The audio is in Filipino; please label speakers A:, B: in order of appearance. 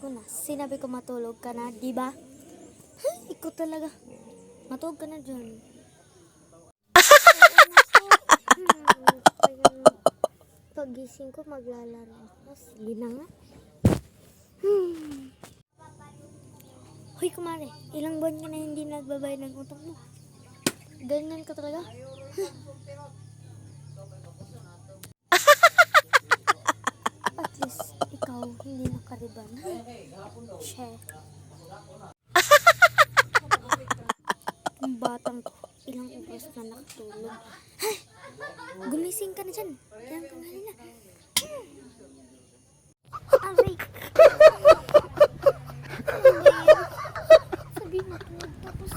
A: ko na. Sinabi ko matulog ka na, di ba? Ikaw talaga. Matulog ka na dyan. Pagising ko, maglalaro ako. Sige na nga. Hoy, kumare. Ilang buwan ka na hindi nagbabayad ng utang mo. Ganyan ka talaga? At least, ikaw, hindi nakariban. Share. Ang batang ko, ilang oras na nakatulog. Gumising ka na dyan. Kaya ka nga na. Aray! Sabi mo, tapos